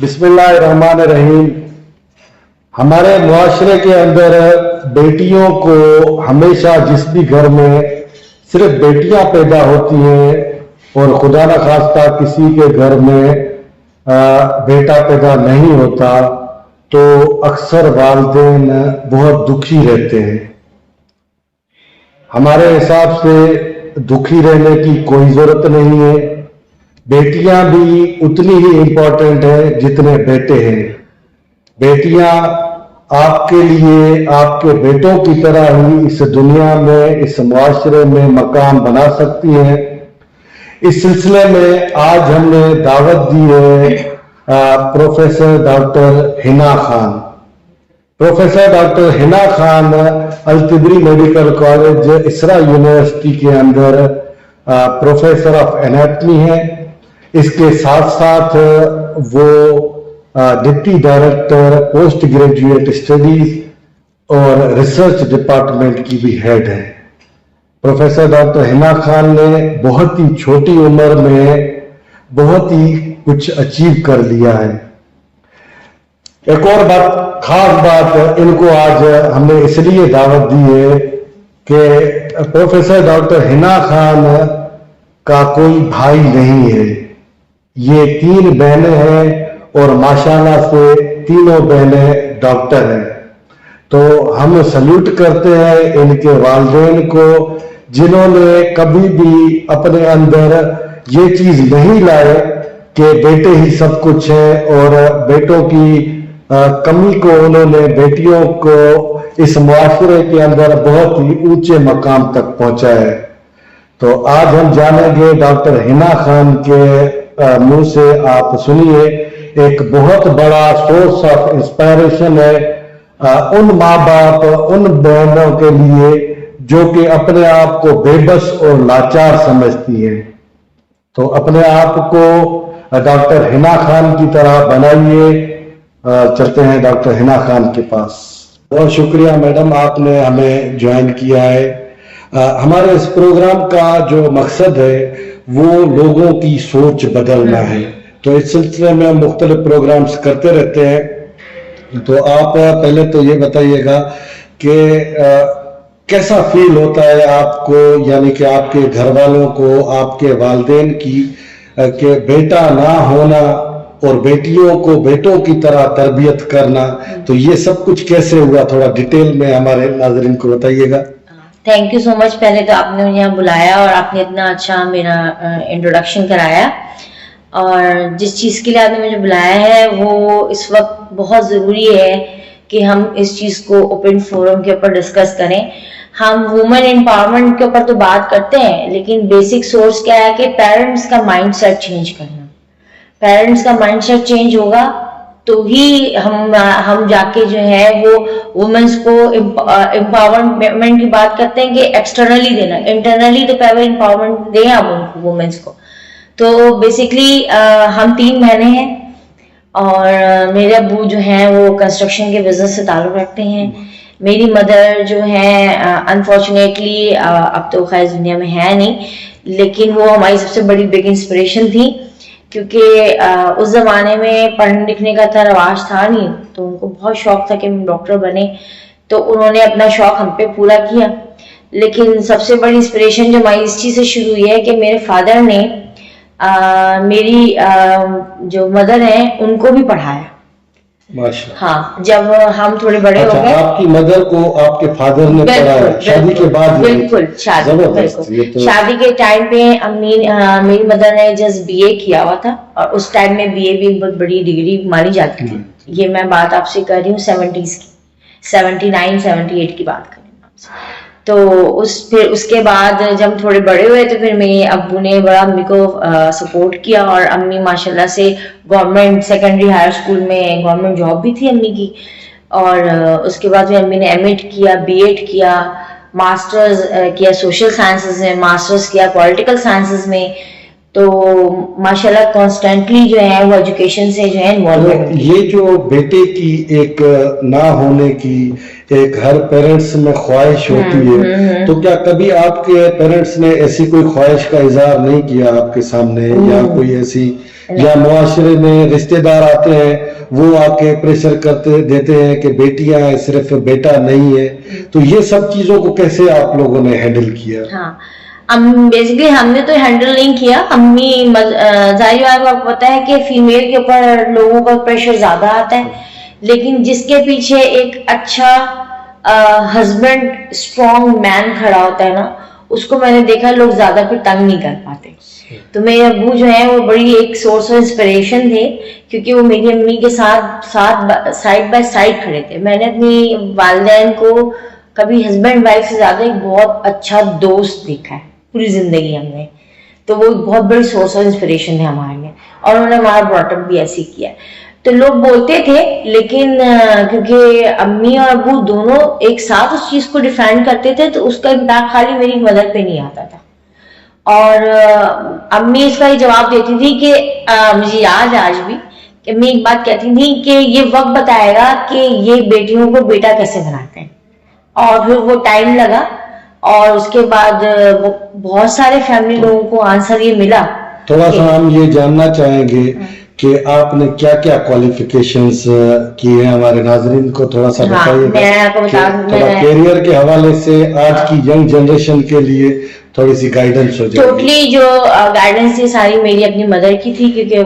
बिस्मिल्लाहिर्रहमानिर्रहीम। हमारे मुआशरे के अंदर बेटियों को हमेशा जिस भी घर में सिर्फ बेटियां पैदा होती हैं और खुदा न खास्ता किसी के घर में बेटा पैदा नहीं होता तो अक्सर वालिदैन बहुत दुखी रहते हैं। हमारे हिसाब से दुखी रहने की कोई जरूरत नहीं है। बेटियां भी उतनी ही इम्पोर्टेंट है जितने बेटे हैं। बेटियां आपके लिए आपके बेटों की तरह ही इस दुनिया में इस मुआशरे में मकाम बना सकती हैं। इस सिलसिले में आज हमने दावत दी है professor doctor Hina Khan. Professor doctor Hina Khan Al-Tibri medical college Isra university के अंदर प्रोफेसर ऑफ एनाटमी है। इसके साथ साथ वो deputy director post graduate studies और रिसर्च डिपार्टमेंट की भी हेड है। प्रोफेसर डॉक्टर हिना खान ने बहुत ही छोटी उम्र में बहुत ही कुछ अचीव कर लिया है। एक और बात, खास बात, इनको आज हमने इसलिए दावत दी है कि प्रोफेसर डॉक्टर हिना खान का कोई भाई नहीं है। ये 3 बहनें हैं और माशाल्लाह से तीनों बहनें डॉक्टर हैं। तो हम सल्यूट करते हैं इनके वालिदैन को, जिन्होंने कभी भी अपने अंदर ये चीज नहीं लाए कि बेटे ही सब कुछ है और बेटों की कमी को उन्होंने बेटियों को इस मुआशरे के अंदर बहुत ही ऊंचे मकाम तक पहुंचाया है। तो आज हम जानेंगे डॉक्टर हिना खान के मुंह से, आप सुनिए, एक बहुत बड़ा सोर्स ऑफ इंस्पायरेशन है उन माँ बाप, उन बहनों के लिए जो कि अपने आप को बेबस और लाचार समझती हैं। तो अपने आप को डॉक्टर हिना खान की तरह बनाइए। चलते हैं डॉक्टर हिना खान के पास। बहुत शुक्रिया मैडम, आपने हमें ज्वाइन किया है। हमारे इस प्रोग्राम का जो मकसद है वो लोगों की सोच बदलना है। तो इस सिलसिले में हम मुख्तलिफ प्रोग्राम्स करते रहते हैं। तो आप पहले तो ये बताइएगा कि कैसा फील होता है आपको, यानी कि आपके घर वालों को, आपके वालिदैन की, कि बेटा ना होना और बेटियों को बेटों की तरह तरबियत करना, तो ये सब कुछ कैसे हुआ, थोड़ा डिटेल में हमारे नाज़रीन को बताइएगा। Thank you so much. पहले तो आपने मुझे यहाँ बुलाया और आपने इतना अच्छा मेरा इंट्रोडक्शन कराया, और जिस चीज़ के लिए आपने मुझे बुलाया है वो इस वक्त बहुत ज़रूरी है कि हम इस चीज़ को ओपन फोरम के ऊपर डिस्कस करें। हम वुमेन एम्पावरमेंट के ऊपर तो बात करते हैं, लेकिन बेसिक सोर्स क्या है कि पेरेंट्स का माइंडसेट चेंज करना। पेरेंट्स का माइंडसेट चेंज होगा तो ही हम जाके जो है वो वुमेन्स को एम्पावरमेंट की बात करते हैं कि एक्सटर्नली देना, इंटरनली तो पहले एम्पावरमेंट दें आप उनको, वुमेन्स को। तो बेसिकली हम 3 बहनें हैं और मेरे अब्बू जो हैं वो कंस्ट्रक्शन के बिजनेस से ताल्लुक रखते हैं। मेरी मदर जो है अनफॉर्चुनेटली अब तो खैर दुनिया में है नहीं, लेकिन वो हमारी सबसे बड़ी बिग इंस्पिरेशन थी, क्योंकि उस जमाने में पढ़ने लिखने का था रवाज था नहीं, तो उनको बहुत शौक था कि हम डॉक्टर बने। तो उन्होंने अपना शौक हम पे पूरा किया। लेकिन सबसे बड़ी इंस्पिरेशन जो हमारी इस चीज से शुरू हुई है कि मेरे फादर ने मेरी जो मदर हैं उनको भी पढ़ाया। हाँ, जब हम थोड़े बड़े हो गए। आपकी मदर को आपके फादर ने पढ़ाया शादी के बाद? बिल्कुल, शादी के टाइम पे मेरी मदर ने जस्ट बीए किया हुआ था, और उस टाइम में बीए भी बहुत बड़ी डिग्री मानी जाती थी। ये मैं बात आपसे कर रही हूँ 70s की, 79 78 की बात कर रही हूँ आपसे। तो फिर उसके बाद जब हम थोड़े बड़े हुए तो फिर मेरे अब्बू ने बड़ा अम्मी को सपोर्ट किया, और अम्मी माशाल्लाह से गवर्नमेंट सेकेंडरी हायर स्कूल में गवर्नमेंट जॉब भी थी अम्मी की। और उसके बाद फिर अम्मी ने एमएड किया, बीएड किया, मास्टर्स किया सोशल साइंसेज में, मास्टर्स किया पॉलिटिकल साइंसेज में, तो माशाल्लाह कॉन्स्टेंटली जो है वो एजुकेशन से जो है इन्वॉल्व तो ये जो बेटे की एक ना होने की एक हर पेरेंट्स में ख्वाहिश होती है, तो क्या कभी आपके पेरेंट्स ने ऐसी कोई ख्वाहिश का इजहार नहीं किया आपके सामने, या कोई ऐसी, या मुआशरे में रिश्तेदार आते हैं वो आके प्रेशर करते देते हैं कि बेटियां हैं सिर्फ बेटा नहीं है, तो ये सब चीजों को कैसे आप लोगों ने हैंडल किया? हाँ, बेसिकली हमने तो हैंडल नहीं किया। अम्मी जाहिर बात आपको पता है कि फीमेल के ऊपर लोगों का प्रेशर ज्यादा आता है, लेकिन जिसके पीछे एक अच्छा हस्बैंड स्ट्रॉन्ग मैन खड़ा होता है ना, उसको मैंने देखा लोग ज्यादा फिर तंग नहीं कर पाते। तो मेरे अब्बू जो है वो बड़ी एक सोर्स ऑफ इंस्पिरेशन थे, क्योंकि वो मेरी अम्मी के साथ साइड बाय साइड खड़े थे। मैंने अपनी वालिदैन को कभी हस्बैंड वाइफ से ज्यादा एक बहुत अच्छा दोस्त देखा है पूरी जिंदगी हमने। तो वो बहुत बड़ी सोर्स ऑफ इंस्पिरेशन है हमारे लिए, और उन्होंने हमारा ब्रॉटअप भी ऐसे किया है। तो लोग बोलते थे, लेकिन क्योंकि अम्मी और अब्बू दोनों एक साथ उस चीज को डिफेंड करते थे, तो उसका इम्पैक्ट खाली मेरी मदर पे नहीं आता था। और अम्मी इसका ये जवाब देती थी कि मुझे याद है आज भी कि अम्मी एक बात कहती थी कि ये वक्त बताएगा कि ये बेटियों को बेटा कैसे बनाते हैं। और फिर वो टाइम लगा, और उसके बाद बहुत सारे फैमिली लोगों को आंसर ये मिला। थोड़ा सा हम ये जानना चाहेंगे कि आपने क्या क्या क्वालिफिकेशंस की हैं, हमारे नाजरीन को थोड़ा सा बताइएगा। थोड़ा कैरियर के हवाले से आज की यंग जनरेशन के लिए थोड़ी सी गाइडेंस हो जाए। टोटली जो गाइडेंस थी सारी मेरी अपनी मदर की थी, क्योंकि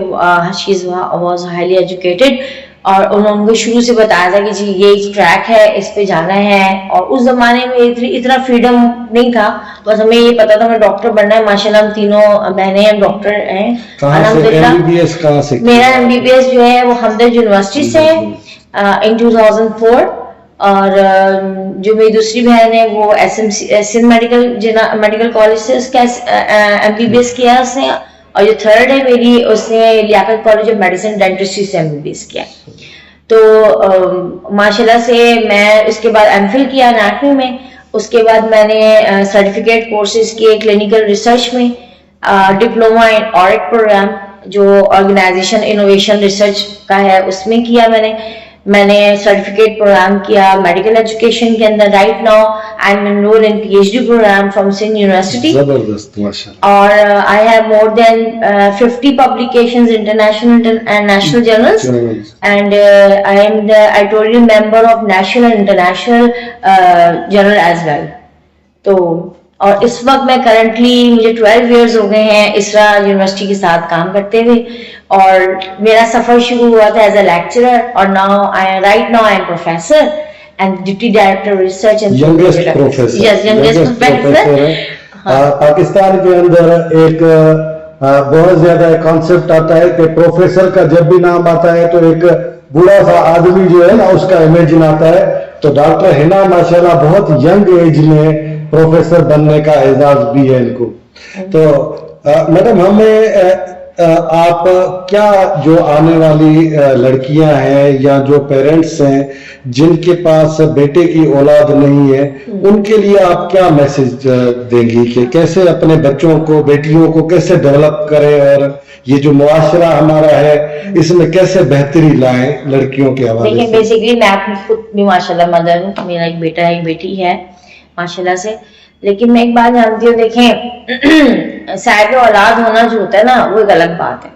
शी वाज हाईली एजुकेटेड, और उन्होंने शुरू से बताया था कि जी ये ट्रैक है, इस पे जाना है। और उस जमाने में इतना फ्रीडम नहीं था, बस हमें ये पता था हमें डॉक्टर बनना है। माशाल्लाह हम तीनों बहनें हैं डॉक्टर हैं। MBBS कहाँ से? मेरा MBBS जो है वो हमदर्द यूनिवर्सिटी से है इन 2004, और जो मेरी दूसरी बहन है वो SMC सिंध मेडिकल कॉलेज से उसका MBBS किया उसने, और जो थर्ड है मेरी उसने Liaquat college of medicine dentistry से MBBS किया। तो माशाल्लाह से मैं उसके बाद MPhil किया एनाटॉमी में। उसके बाद मैंने सर्टिफिकेट कोर्सेज किए क्लिनिकल रिसर्च में, डिप्लोमा इन ऑडिट प्रोग्राम जो ऑर्गेनाइजेशन इनोवेशन रिसर्च का है उसमें किया मैंने सर्टिफिकेट प्रोग्राम किया मेडिकल एजुकेशन के अंदर। Right now I am enrolled in PhD program from Sindh university. जबरदस्त, माशाल्लाह। और I have more than 50 publications international and national journals, and I am the editorial member of national and international journal as well. तो और इस वक्त मैं currently मुझे 12 years हो गए हैं इसरा यूनिवर्सिटी के साथ काम करते हुए, और मेरा सफर शुरू हुआ था एज अ लेक्चरर, और right now I M professor and deputy director research and youngest professor. Yes, youngest professor. Pakistan के अंदर एक बहुत ज्यादा कॉन्सेप्ट आता है कि प्रोफेसर का जब भी नाम आता है तो एक बूढ़ा सा आदमी जो है ना उसका इमेजिन आता है। तो डॉक्टर हिना माशाल्लाह बहुत यंग एज में प्रोफेसर बनने का एजाज भी है इनको। तो मैडम हमें आप क्या जो आने वाली लड़कियां हैं या जो पेरेंट्स हैं जिनके पास बेटे की औलाद नहीं है, उनके लिए आप क्या मैसेज देंगी कि कैसे अपने बच्चों को, बेटियों को कैसे डेवलप करें, और ये जो मुआशरा हमारा है इसमें कैसे बेहतरी लाएं लड़कियों के हवाले से? देखिए, बेसिकली मैं अपनी खुद भी माशाल्लाह मदर हूँ, मेरा एक बेटा है एक बेटी है माशाल्लाह से। लेकिन मैं एक बात जानती हूँ, देखें साहिब औलाद होना जो होता है ना वो एक अलग बात है।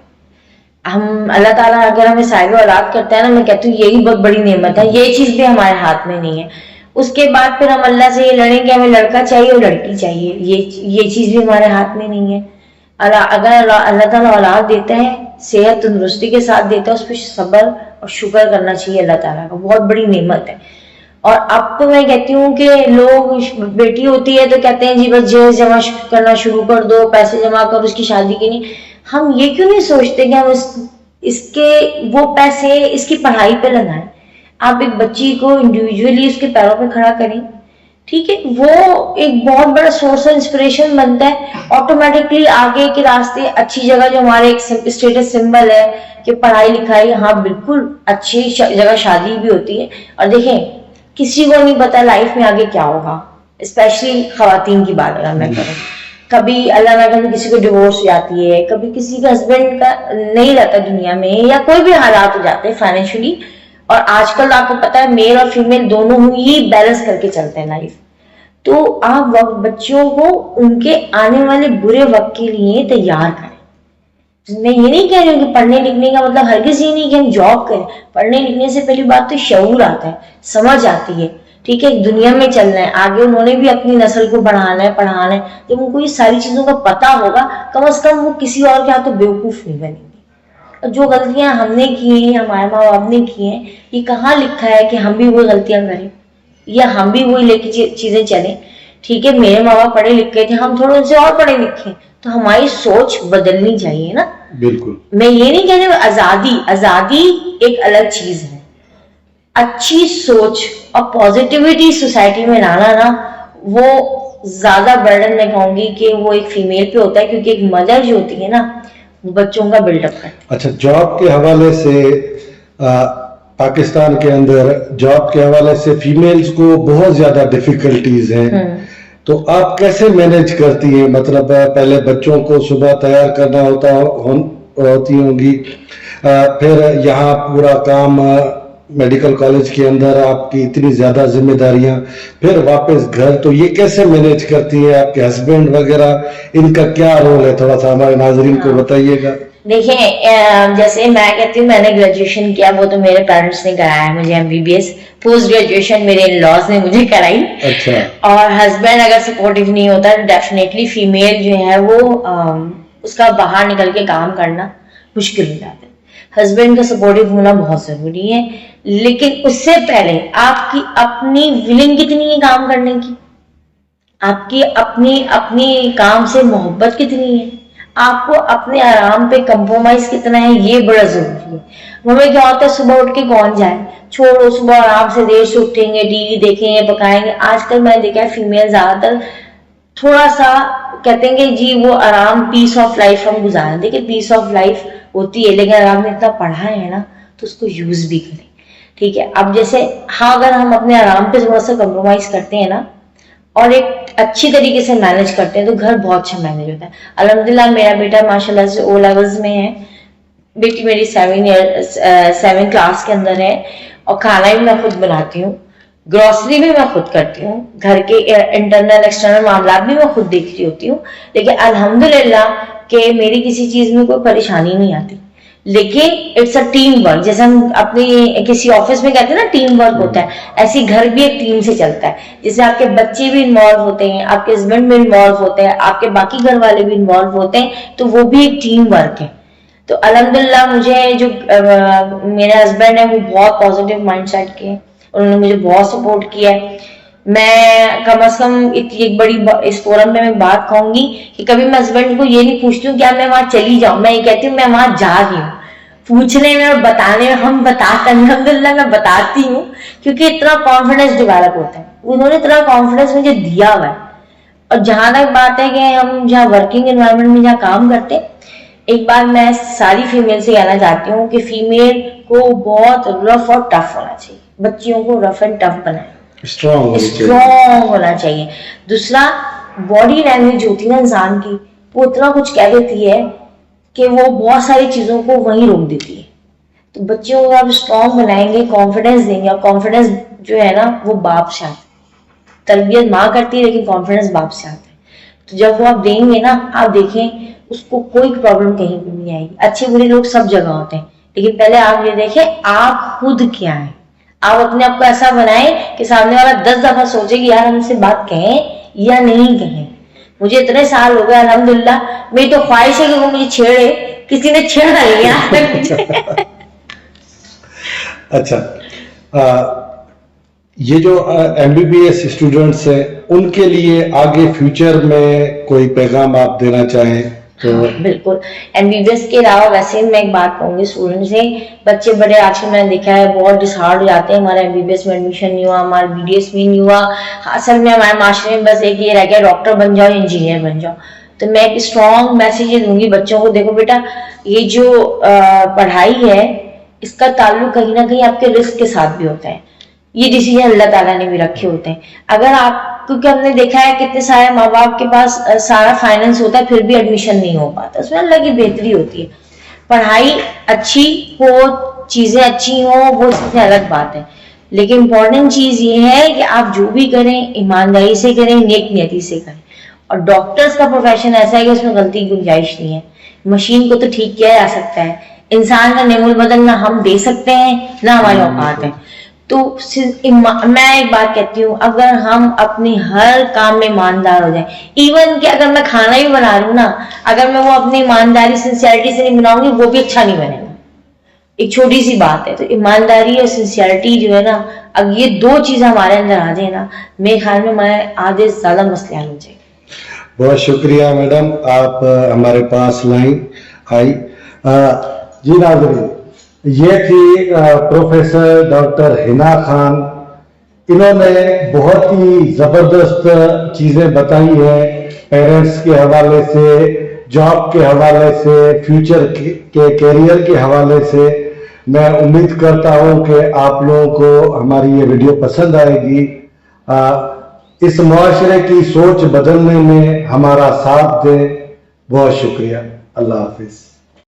हम अल्लाह ताला अगर हमें साहिब औलाद करता है ना, मैं कहती हूँ यही बहुत बड़ी नेमत है, ये चीज भी हमारे हाथ में नहीं है। उसके बाद फिर हम अल्लाह से ये लड़ें कि हमें लड़का चाहिए और लड़की चाहिए, ये चीज भी हमारे हाथ में नहीं है। अगर अल्लाह ताला औलाद देता है, सेहत तंदुरुस्ती के साथ देता है, उस पर सब्र और शुक्र करना चाहिए अल्लाह ताला का, बहुत बड़ी नेमत है। और अब तो मैं कहती हूँ कि लोग बेटी होती है तो कहते हैं जी बस जेज जमा करना शुरू कर दो, पैसे जमा कर उसकी शादी के लिए। हम ये क्यों नहीं सोचते कि हम इसके वो पैसे इसकी पढ़ाई पे लगाएं। आप एक बच्ची को इंडिविजुअली उसके पैरों पे खड़ा करें, ठीक है, वो एक बहुत बड़ा सोर्स ऑफ इंस्पिरेशन बनता है। ऑटोमेटिकली आगे के रास्ते अच्छी जगह, जो हमारे एक स्टेटस सिंबल है कि पढ़ाई लिखाई, हाँ बिल्कुल अच्छी जगह शादी भी होती है। और देखें किसी को नहीं पता लाइफ में आगे क्या होगा, स्पेशली खवातीन की बात अगर मैं करूँ कभी अल्लाह ना करे किसी को डिवोर्स हो जाती है, कभी किसी का हस्बैंड का नहीं रहता दुनिया में, या कोई भी हालात हो जाते हैं फाइनेंशियली। और आजकल आपको पता है मेल और फीमेल दोनों ही बैलेंस करके चलते हैं लाइफ। तो आप बच्चों को उनके आने वाले बुरे वक्त के लिए तैयार करें। मैं ये नहीं कह रही हूँ कि पढ़ने लिखने का मतलब हरगिज ये नहीं कि हम जॉब करें। पढ़ने लिखने से पहली बात तो शऊर आता है, समझ आती है, ठीक है, दुनिया में चलना है आगे, उन्होंने भी अपनी नस्ल को बढ़ाना है, पढ़ाना है। जब उनको ये सारी चीजों का पता होगा, कम से कम वो किसी और के हाथ तो बेवकूफ नहीं बनेंगे। और जो गलतियां हमने की हैं, हमारे माँ बाप ने की हैं, ये कहाँ लिखा है कि हम भी वो गलतियां करें या हम भी वही लेके चीजें चलें। ठीक है, मेरे माँ बाप पढ़े लिखे थे, हम थोड़े उनसे और पढ़े लिखे, तो हमारी सोच बदलनी चाहिए ना। बिल्कुल, मैं ये नहीं कह रही आजादी एक अलग चीज है, अच्छी सोच और पॉजिटिविटी सोसाइटी में लाना ना, वो ज्यादा बर्डन मैं कहूंगी कि वो एक फीमेल पे होता है, क्योंकि एक मदर जो होती है ना वो बच्चों का बिल्डअप करती है। अच्छा, जॉब के हवाले से पाकिस्तान के अंदर जॉब के हवाले से फीमेल्स को बहुत ज्यादा डिफिकल्टीज हैं, तो आप कैसे मैनेज करती हैं? मतलब पहले बच्चों को सुबह तैयार करना होती होंगी, फिर यहाँ पूरा काम मेडिकल कॉलेज के अंदर आपकी इतनी ज्यादा जिम्मेदारियां, फिर वापस घर, तो ये कैसे मैनेज करती है? आपके हस्बैंड वगैरह, इनका क्या रोल है? थोड़ा सा हमारे नाजरीन को बताइएगा। देखिए, जैसे मैं कहती हूँ मैंने ग्रेजुएशन किया, वो तो मेरे पेरेंट्स ने कराया है मुझे MBBS। पोस्ट ग्रेजुएशन मेरे इन लॉज ने मुझे कराई। अच्छा। और हस्बैंड अगर सपोर्टिव नहीं होता तो डेफिनेटली फीमेल जो है वो उसका बाहर निकल के काम करना मुश्किल हो जाता है। हस्बैंड का सपोर्टिव होना बहुत जरूरी है, लेकिन उससे पहले आपकी अपनी विलिंग कितनी है काम करने की, आपकी अपनी काम से मोहब्बत कितनी है, आपको अपने आराम पे कंप्रोमाइज कितना है, ये बड़ा जरूरी है। हमें क्या होता है, सुबह उठ के कौन जाए, छोड़ो, सुबह आराम से देर से उठेंगे, टीवी देखेंगे, पकाएंगे। आजकल मैंने देखा है फीमेल ज्यादातर थोड़ा सा कहते हैं कि जी वो आराम, पीस ऑफ लाइफ हम गुजारें। देखिए पीस ऑफ लाइफ होती है, लेकिन अगर आपने इतना पढ़ा है ना तो उसको यूज भी करें। ठीक है, अब जैसे हाँ, अगर हम अपने आराम पे थोड़ा सा कंप्रोमाइज करते हैं ना और एक अच्छी तरीके से मैनेज करते हैं तो घर बहुत अच्छा मैनेज होता है। अल्हम्दुलिल्लाह मेरा बेटा माशाल्लाह से O लेवल्स में है, बेटी मेरी 7 क्लास के अंदर है, और खाना भी मैं खुद बनाती हूँ, ग्रोसरी भी मैं खुद करती हूँ, घर के इंटरनल एक्सटर्नल मामला भी मैं खुद देख रही होती हूँ। लेकिन अल्हम्दुलिल्लाह कि मेरी किसी चीज में कोई परेशानी नहीं आती। लेकिन इट्स अ टीम वर्क, जैसे हम अपनी किसी ऑफिस में कहते हैं ना टीम वर्क होता है, ऐसी घर भी एक टीम से चलता है। जैसे आपके बच्चे भी इन्वॉल्व होते हैं, आपके हस्बैंड भी इन्वॉल्व होते हैं, आपके बाकी घर वाले भी इन्वॉल्व होते हैं, तो वो भी एक टीम वर्क है। तो अल्हम्दुलिल्लाह मुझे जो मेरे हस्बैंड है वो बहुत पॉजिटिव माइंडसेट के हैं, उन्होंने मुझे बहुत सपोर्ट किया है। मैं कम से कम एक बड़ी इस फोरम पे मैं बात कहूंगी कि कभी मैं हस्बैंड को ये नहीं पूछती हूँ क्या मैं वहां चली जाऊं, मैं ये कहती हूँ मैं वहां जा रही हूँ। पूछने में और बताने में हम बताते, अल्हम्दुलिल्लाह मैं बताती हूँ, क्योंकि इतना कॉन्फिडेंस डेवलप होता है, उन्होंने इतना कॉन्फिडेंस मुझे दिया हुआ है। और जहां तक बात है कि हम जहाँ वर्किंग एनवायरमेंट में जहाँ काम करते हैं, एक बार मैं सारी फीमेल से कहना चाहती हूँ कि फीमेल को बहुत रफ और टफ होना चाहिए, बच्चियों को रफ एंड टफ बनाए, स्ट्रॉन्ग होना चाहिए। दूसरा, बॉडी लैंग्वेज होती है ना इंसान की, वो इतना कुछ कह देती है कि वो बहुत सारी चीजों को वहीं रोक देती है। तो बच्चियों को आप स्ट्रॉन्ग बनाएंगे, कॉन्फिडेंस देंगे, और कॉन्फिडेंस जो है ना वो बाप से आता है। तरबियत माँ करती है लेकिन कॉन्फिडेंस बाप से आता है। तो जब वो आप देंगे ना, आप देखें उसको कोई प्रॉब्लम कहीं भी नहीं आएगी। अच्छे बुरे लोग सब जगह होते हैं, लेकिन पहले आप ये देखें आप खुद क्या है। आप अपने आप को ऐसा बनाएं कि सामने वाला 10 दफा सोचे कि यार हमसे बात कहें या नहीं कहें। मुझे इतने साल हो गए अल्हम्दुलिल्लाह, मेरी तो ख्वाहिश है कि वो मुझे छेड़े, किसी ने छेड़ा नहीं है आज तक मुझे। अच्छा, ये जो MBBS स्टूडेंट्स हैं उनके लिए आगे फ्यूचर में कोई पैगाम आप देना चाहें तो? हाँ, बिल्कुल। MBBS के अलावा वैसे मैं एक बात कहूंगी स्टूडेंट से, बच्चे बड़े आजकल मैंने देखा है बहुत डिसहार्ड हो जाते हैं, हमारा MBBS में एडमिशन नहीं हुआ, हमारा BDS में नहीं हुआ। असल में हमारे माशरे में बस एक ये रह गया डॉक्टर बन जाओ, इंजीनियर बन जाओ। तो मैं एक स्ट्रॉन्ग मैसेज दूंगी बच्चों को, देखो बेटा ये जो पढ़ाई है इसका ताल्लुक कहीं ना कहीं आपके रिस्क के साथ भी होता है। ये डिसीजन अल्लाह ताला ने भी रखे होते हैं। अगर आपको क्योंकि हमने देखा है कितने सारे माँ बाप के पास सारा फाइनेंस होता है फिर भी एडमिशन नहीं हो पाता, उसमें अल्लाह की बेहतरी होती है। पढ़ाई अच्छी हो, चीजें अच्छी हो, वो सबसे अलग बात है, लेकिन इम्पोर्टेंट चीज ये है कि आप जो भी करें ईमानदारी से करें, नेक नियति से करें। और डॉक्टर्स का प्रोफेशन ऐसा है कि उसमें गलती की गुंजाइश नहीं है। मशीन को तो ठीक किया जा सकता है, इंसान का नेमुल बदल ना हम दे सकते हैं ना हमारी औकात है। तो मैं एक बात कहती हूँ, अगर हम अपने हर काम में ईमानदार हो जाए, इवन कि अगर मैं खाना भी बना रही हूँ ना, अगर मैं वो अपनी ईमानदारी सिंसियरिटी से नहीं बनाऊंगी वो भी अच्छा नहीं बनेगा। एक छोटी सी बात है, तो ईमानदारी और सिंसियरिटी जो है ना, अगर ये दो चीज हमारे अंदर आ जाए ना, मेरे ख्याल में हमारे आधे से ज्यादा मसले हल हो जाएंगे। बहुत शुक्रिया मैडम, आप हमारे पास आई। जी नाज़रीन, ये थी प्रोफेसर डॉक्टर हिना खान। इन्होंने बहुत ही जबरदस्त चीजें बताई है, पेरेंट्स के हवाले से, जॉब के हवाले से, फ्यूचर के कैरियर के हवाले से। मैं उम्मीद करता हूं कि आप लोगों को हमारी ये वीडियो पसंद आएगी। इस मुआशरे की सोच बदलने में हमारा साथ दें। बहुत शुक्रिया। अल्लाह हाफिज।